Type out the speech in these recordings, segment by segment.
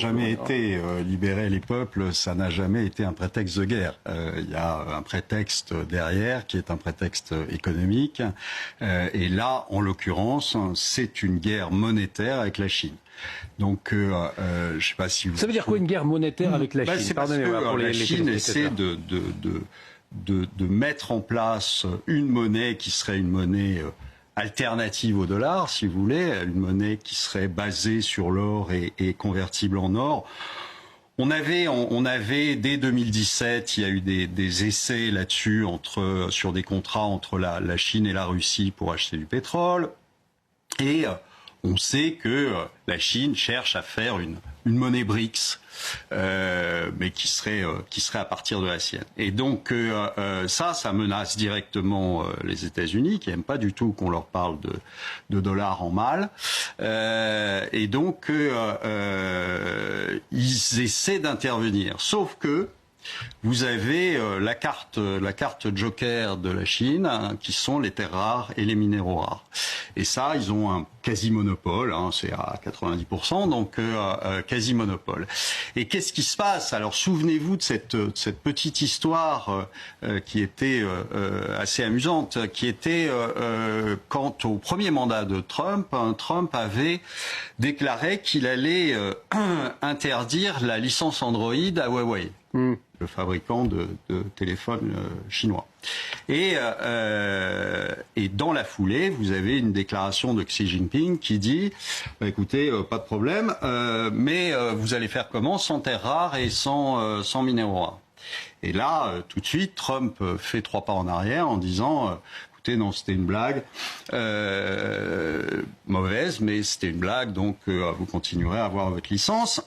Jamais été libérer les peuples, ça n'a jamais été un prétexte de guerre. Il y a un prétexte derrière qui est un prétexte économique. Et là, en l'occurrence, c'est une guerre monétaire avec la Chine. Donc, je ne sais pas si vous... Ça veut dire quoi une guerre monétaire avec la Chine? C'est parce que la Chine essaie de mettre en place une monnaie qui serait une monnaie alternative au dollar, si vous voulez, une monnaie qui serait basée sur l'or et convertible en or. On avait dès 2017, il y a eu des essais là-dessus sur des contrats entre la Chine et la Russie pour acheter du pétrole. Et on sait que la Chine cherche à faire une monnaie BRICS, mais qui serait à partir de la sienne. Et donc ça menace directement les États-Unis, qui n'aiment pas du tout qu'on leur parle de dollars en mal. Et donc ils essaient d'intervenir. Sauf que vous avez la carte joker de la Chine, qui sont les terres rares et les minéraux rares. Et ça, ils ont un quasi-monopole, c'est à 90%, donc quasi-monopole. Et qu'est-ce qui se passe? Alors souvenez-vous de cette petite histoire qui était assez amusante, qui était quand au premier mandat de Trump, Trump avait déclaré qu'il allait interdire la licence Android à Huawei. Le fabricant de téléphones chinois. Et dans la foulée, vous avez une déclaration de Xi Jinping qui dit écoutez, pas de problème, mais vous allez faire comment? Sans terres rares et sans minéraux rares. Et là, tout de suite, Trump fait 3 pas en arrière en disant écoutez, non, c'était une blague mauvaise, mais c'était une blague, donc vous continuerez à avoir votre licence.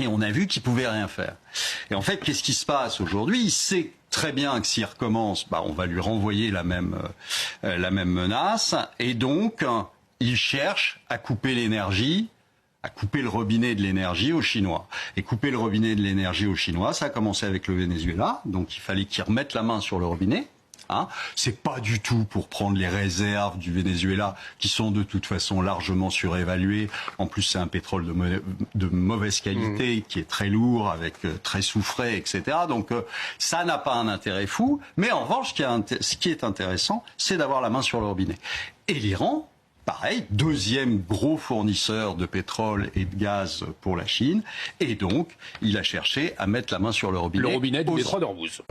Et on a vu qu'il pouvait rien faire. Et en fait, qu'est-ce qui se passe aujourd'hui? Il sait très bien que s'il recommence, on va lui renvoyer la même menace. Et donc, il cherche à couper l'énergie, à couper le robinet de l'énergie aux Chinois. Et couper le robinet de l'énergie aux Chinois, ça a commencé avec le Venezuela. Donc, il fallait qu'ils remettent la main sur le robinet. C'est pas du tout pour prendre les réserves du Venezuela qui sont de toute façon largement surévaluées. En plus, c'est un pétrole de mauvaise qualité qui est très lourd, avec très soufré, etc. Donc ça n'a pas un intérêt fou. Mais en revanche, ce qui est intéressant, c'est d'avoir la main sur le robinet. Et l'Iran, pareil, deuxième gros fournisseur de pétrole et de gaz pour la Chine. Et donc, il a cherché à mettre la main sur le robinet. Le robinet du détroit d'Ormuz.